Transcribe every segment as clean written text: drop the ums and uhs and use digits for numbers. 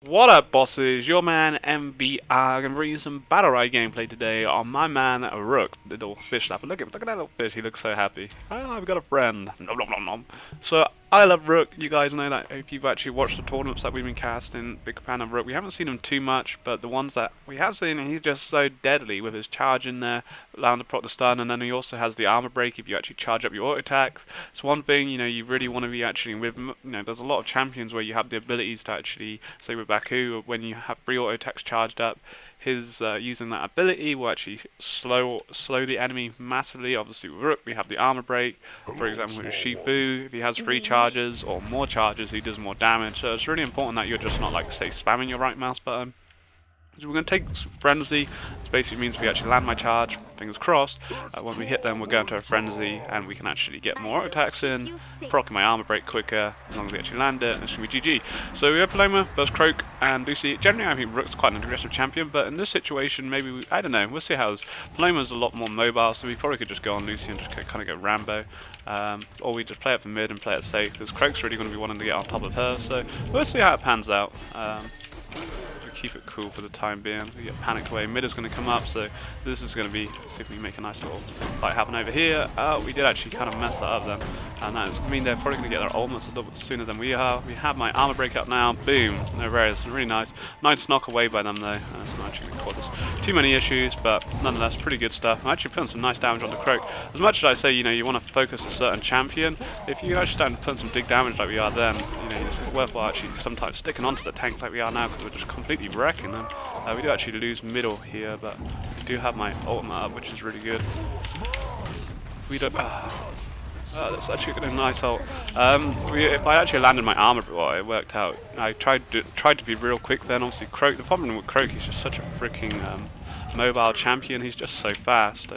What up, bosses? Your man MBR. Gonna bring you some Battlerite gameplay today on my man Rook, the little fish lapper. Look at that little fish. He looks so happy. Ah, I've got a friend. Nom, nom, nom, nom. So I love Rook. You guys know that if you've actually watched the tournaments that we've been casting. Big fan of Rook. We haven't seen him too much, but the ones that we have seen, he's just so deadly with his charge in there, allowing to proc the stun, and then he also has the armor break if you actually charge up your auto attacks. It's one thing you really want to be actually with. There's a lot of champions where you have the abilities to actually, say with Baku, when you have 3 auto attacks charged up, his using that ability will actually slow the enemy massively. Obviously with Rook we have the armor break. For example with Shifu, if he has 3 charges or more charges, he does more damage. So it's really important that you're just not, like, say, spamming your right mouse button. So we're going to take Frenzy. This basically means if we actually land my charge, fingers crossed, when we hit them we're going to a Frenzy and we can actually get more attacks in, proccing my armor break quicker, as long as we actually land it, and it's going to be GG. So we have Paloma versus Croak and Lucy. Generally I think Rook's quite an aggressive champion, but in this situation maybe, I don't know, we'll see how it is. Paloma's a lot more mobile, so we probably could just go on Lucy and just kind of go Rambo. Or we just play it for mid and play it safe, because Croak's really going to be wanting to get on top of her, so we'll see how it pans out. Keep it cool for the time being. We get panicked away. Mid is going to come up, so this is going to be, see if we make a nice little fight happen over here. We did actually kind of mess that up then, and that is, I mean, they're probably going to get their ultimates a little bit sooner than we are. We have my armor break up now. Boom, no rares, really nice. Nice knock away by them though, and it's not actually going to cause us too many issues, but nonetheless pretty good stuff. I'm actually putting some nice damage on the Croak. As much as I say, you want to focus a certain champion, if you actually start putting some big damage like we are then, it's worthwhile actually sometimes sticking onto the tank like we are now, because we're just completely wrecking them. We do actually lose middle here, but I do have my ultimate up, which is really good. We don't. That's actually a nice ult. If I actually landed my armor, well, it worked out. I tried to be real quick then. Obviously, Croak. The problem with Croak, he's just such a freaking mobile champion. He's just so fast.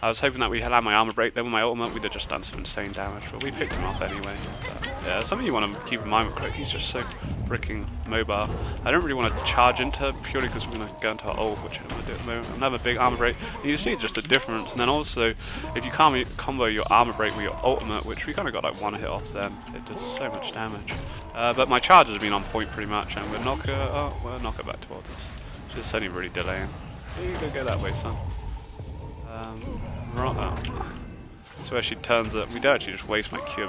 I was hoping that we had my armor break. Then with my ultimate, we'd have just done some insane damage, but we picked him up anyway. But, yeah, something you want to keep in mind with Croak. He's just so freaking mobile. I don't really want to charge into purely because we're going to go into our ult, which I'm going to do at the moment. Another big armor break. And you see just the difference. And then also, if you combo your armor break with your ultimate, which we kind of got like one hit off, then it does so much damage. But my charge has been on point pretty much, and we'll knock her back towards us. Just only really delaying. You go that way, son. Right now. So where she turns it, we don't actually just waste my Q,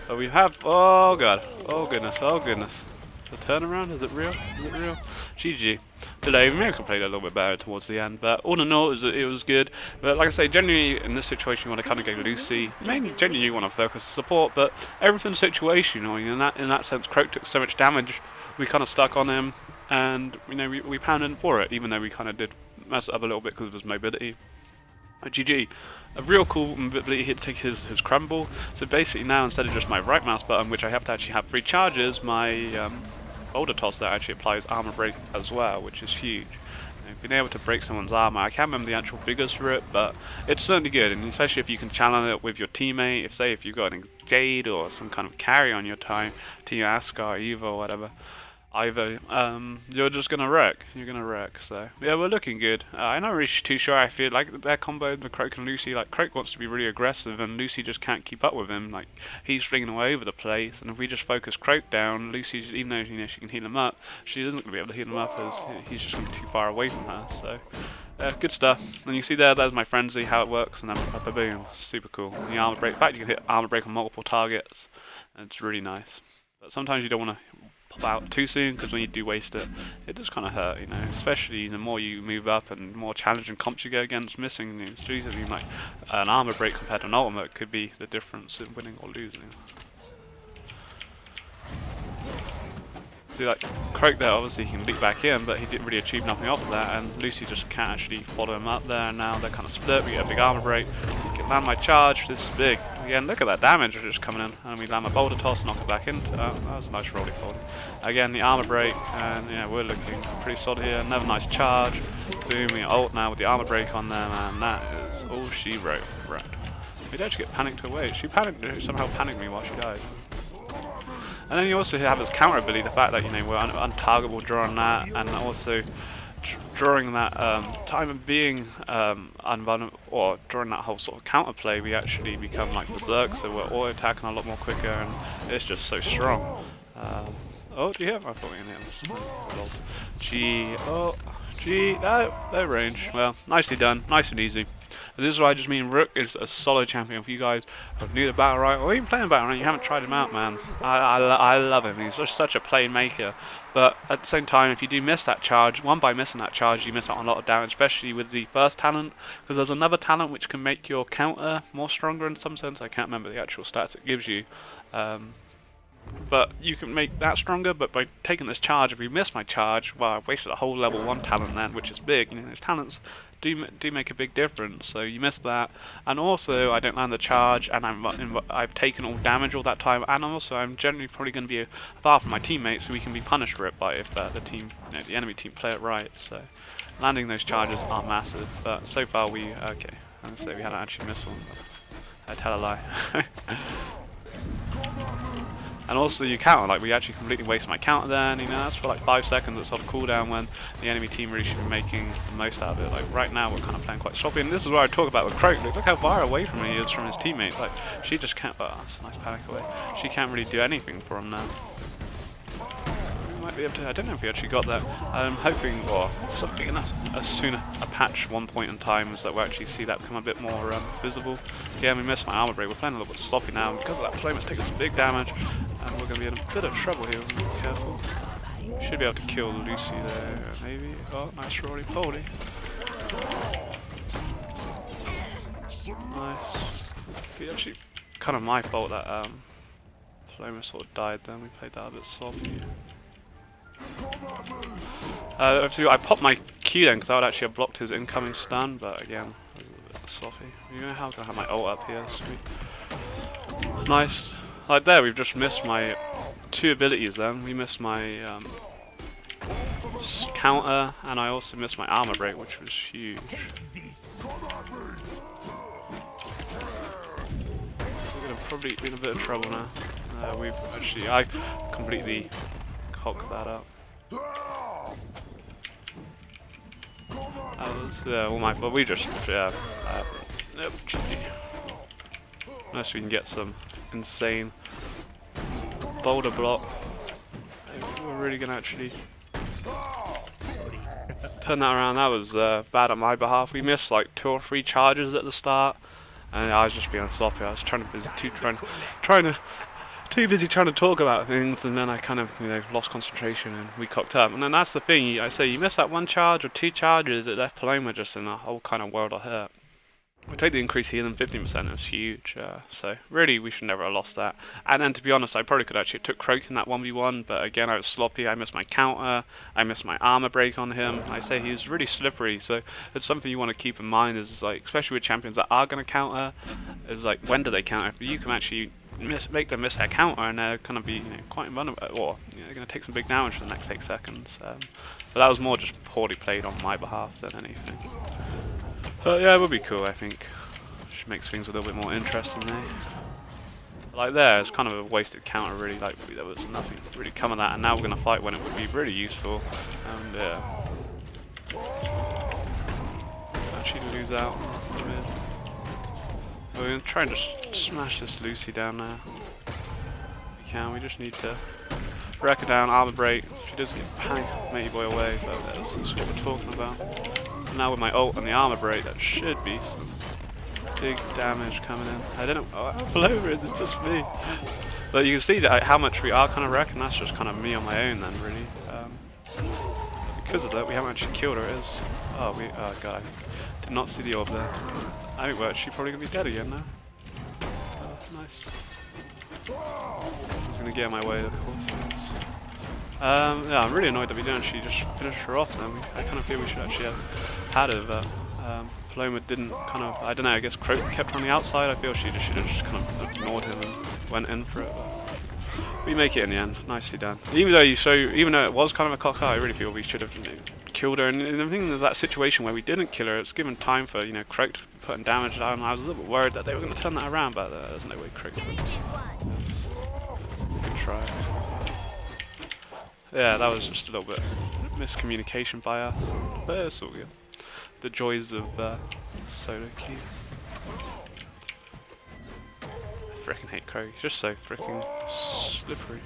but we have, oh god, oh goodness, oh goodness. The turnaround, is it real? Is it real? GG. Today, maybe I could play a little bit better towards the end, but all in all, it was good. But like I say, generally in this situation, you want to kind of go Lucy. Mainly, generally, you want to focus on support, but everything's situational. In that sense, Croak took so much damage, we kind of stuck on him, and we pounded him for it, even though we kind of did mess it up a little bit because of his mobility. GG. A real cool ability here to take his crumble. So basically now, instead of just my right mouse button, which I have to actually have 3 charges, my boulder toss that actually applies armor break as well, which is huge. Being able to break someone's armor, I can't remember the actual figures for it, but it's certainly good, and especially if you can challenge it with your teammate. If you've got an Jade or some kind of carry on your team, Ascar, Eva, or whatever, you're just gonna wreck. You're gonna wreck. So yeah, we're looking good. I'm not really too sure. I feel like their combo, the Croak and Lucy, like Croak wants to be really aggressive, and Lucy just can't keep up with him. Like he's flinging away over the place, and if we just focus Croak down, Lucy, even though she can heal him up, she isn't gonna be able to heal him up as he's just gonna be too far away from her. So. Good stuff. And you see there's my frenzy, how it works, and then boom, super cool. And the armor break. In fact, you can hit armor break on multiple targets, and it's really nice. But sometimes you don't want to pop out too soon, because when you do waste it, it does kind of hurt, especially the more you move up and more challenging comps you go against, missing it's usually like an armor break compared to an ultimate could be the difference in winning or losing. See, like Croak there, obviously he can leap back in, but he didn't really achieve nothing off of that, and Lucy just can't actually follow him up there, and now they're kind of split. We get a big armor break, we can land my charge, this is big. Again, look at that damage just coming in, and we land my boulder toss, knock it back into, that was a nice roly poly. Again, the armor break, and yeah, we're looking pretty solid here. Another nice charge, boom, we ult now with the armor break on there, and that is all she wrote. Right. We don't actually get panicked away. She somehow panicked me while she died. And then you also have his counter ability, the fact that we're untargetable during that, and also during that time of being unvulnerable, or during that whole sort of counterplay, we actually become like berserk, so we're auto attacking a lot more quicker, and it's just so strong. Oh, do you hit him? I thought we hit him. G. Oh, G. No range. Well, nicely done. Nice and easy. And this is what I just mean. Rook is a solid champion for you guys who are new to Battlerite or even playing Battlerite. You haven't tried him out, man. I love him. He's just such a playmaker. But at the same time, if you do miss that charge, by missing that charge, you miss out on a lot of damage, especially with the first talent. Because there's another talent which can make your counter more stronger in some sense. I can't remember the actual stats it gives you. But you can make that stronger, but by taking this charge, if you miss my charge, well, I wasted a whole level 1 talent then, which is big. You know, those talents do make a big difference, so you miss that. And also, I don't land the charge, and I've taken all damage all that time, and also I'm generally probably going to be far from my teammates, so we can be punished for it by if the enemy team play it right. So landing those charges are massive, but so far okay. I'm gonna say we hadn't actually missed one. I tell a lie. And also you counter, like we actually completely wasted my counter then, you know, that's for like 5 seconds, it's off cooldown when the enemy team really should be making the most out of it. Like right now we're kind of playing quite sloppy, and this is what I talk about with Croak. Look how far away from he is from his teammates. Like she just can't, oh, that's a nice panic away. She can't really do anything for him now. We might be able to, I don't know if we actually got that. I'm hoping, or something enough, as soon a patch one point in time is that we'll actually see that become a bit more visible. Yeah, we missed my armor break, we're playing a little bit sloppy now, and because of that flame it's taking some big damage. And we're going to be in a bit of trouble here, be careful. Should be able to kill Lucy there, maybe. Oh, nice roly poly. Nice. It's actually kind of my fault that Flamer sort of died then, we played that a bit sloppy. I popped my Q then because I would actually have blocked his incoming stun, but again, it was a bit sloppy. You know how can I have my ult up here? Sweet. Nice. Like there, we've just missed my 2 abilities then. We missed my counter, and I also missed my armor break, which was huge. We're going to probably be in a bit of trouble now. I completely cocked that up. That was all my fault. We just, yep, GG. Unless we can get some insane boulder block. We're really gonna actually turn that around. That was bad on my behalf. We missed like 2 or 3 charges at the start, and I was just being sloppy. I was too busy trying to talk about things, and then I kind of lost concentration and we cocked up. And then that's the thing. I say you miss that 1 charge or 2 charges, it left Paloma just in a whole kind of world of hurt. We take the increase here, then 15% is huge, so really we should never have lost that. And then to be honest, I probably could actually have took Croak in that 1v1, but again I was sloppy, I missed my counter, I missed my armor break on him. I say he's really slippery, so it's something you want to keep in mind, is like, especially with champions that are going to counter, is like, when do they counter? You can actually make them miss their counter and they're going to be quite invulnerable, or they're going to take some big damage for the next 8 seconds. But that was more just poorly played on my behalf than anything. But yeah, it would be cool, I think. Which makes things a little bit more interesting there. Like there, it's kind of a wasted counter really, like there was nothing really come of that, and now we're going to fight when it would be really useful. And yeah. Actually lose out. We're going to try and just smash this Lucy down now. We can, we just need to wreck her down, armor break. She does get panic matey boy away, so that's what we're talking about. Now with my ult and the armor break, that should be some big damage coming in. I don't know how Paloma is, it's just me. But you can see that how much we are kind of wrecking, that's just kind of me on my own then really. Because of that, we haven't actually killed her. Oh god, I did not see the orb there. I think we're actually probably going to be dead again now. Oh, nice. He's going to get in my way, of course. Yeah, I'm really annoyed that we didn't actually just finish her off then. I kind of feel we should actually have had it, but Paloma didn't kind of, I don't know, I guess Croak kept on the outside. I feel she should have just kind of ignored him and went in for it. But we make it in the end. Nicely done. Even though it was kind of a cock out, I really feel we should have killed her. And I think there's that situation where we didn't kill her. It's given time for Croak to be putting damage down. I was a little bit worried that they were going to turn that around, but there's no way Croak would. Good try. Yeah, that was just a little bit miscommunication by us, but it's all good. The joys of solo queue. I frickin' hate Croak, he's just so frickin' slippery.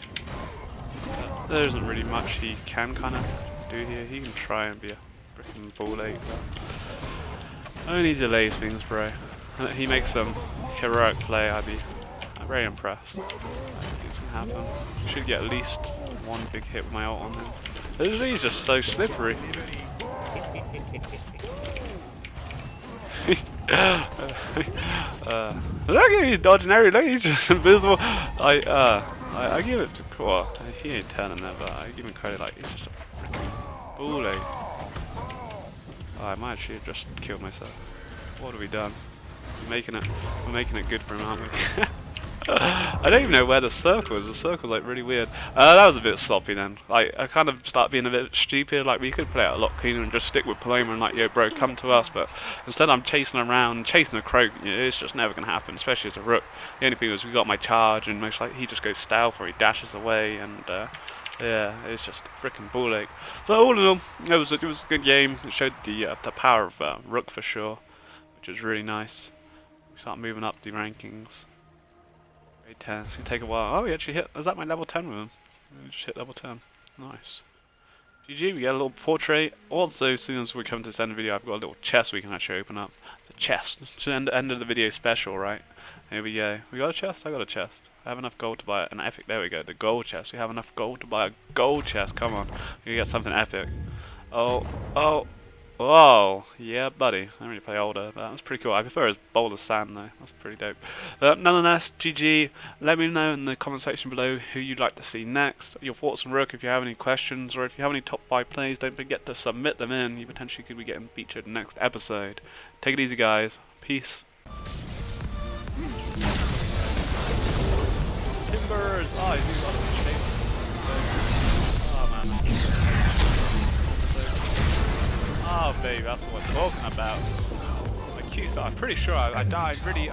There isn't really much he can kind of do here. He can try and be a freaking ball ache, but only delays things, bro. He makes some heroic play. I'm very impressed. I think it's gonna happen. Should get at least one big hit with my ult on him. He's just so slippery. Look at he's dodging everything. He's just invisible. I give it to Core. He ain't turning there, but I give him credit. Like he's just a freaking ball ache. Oh, I might actually have just killed myself. What have we done? We're making it good for him, aren't we? I don't even know where the circle is. The circle's like really weird. That was a bit sloppy then. Like I kind of start being a bit stupid. Like we could play it a lot cleaner and just stick with Paloma and like, yo, bro, come to us. But instead, I'm chasing around, chasing a croak. You know, it's just never gonna happen, especially as a Rook. The only thing was we got my charge, and most like he just goes stealth or he dashes away, and yeah, it's just a freaking ball ache. So all in all, it was a good game. It showed the power of Rook for sure, which was really nice. We start moving up the rankings. 10. It's gonna take a while. Oh, we actually hit. Is that my level 10 with him? We just hit level 10. Nice. GG, we get a little portrait. Also, as soon as we come to this end of the video, I've got a little chest we can actually open up. The chest. It's the end of the video special, right? Here we go. We got a chest? I got a chest. I have enough gold to buy an epic. There we go. The gold chest. We have enough gold to buy a gold chest. Come on. We get something epic. Oh. Whoa, yeah, buddy. I don't really play older, but that's pretty cool. I prefer his bowl of sand, though. That's pretty dope. Nonetheless, GG. Let me know in the comment section below who you'd like to see next. Your thoughts on Rook. If you have any questions, or if you have any top 5 plays, don't forget to submit them in. You potentially could be getting featured in the next episode. Take it easy, guys. Peace. Timbers! Oh, he's got a shape. Oh, man. Oh, baby, that's what we're talking about. My Q, I'm pretty sure I died really.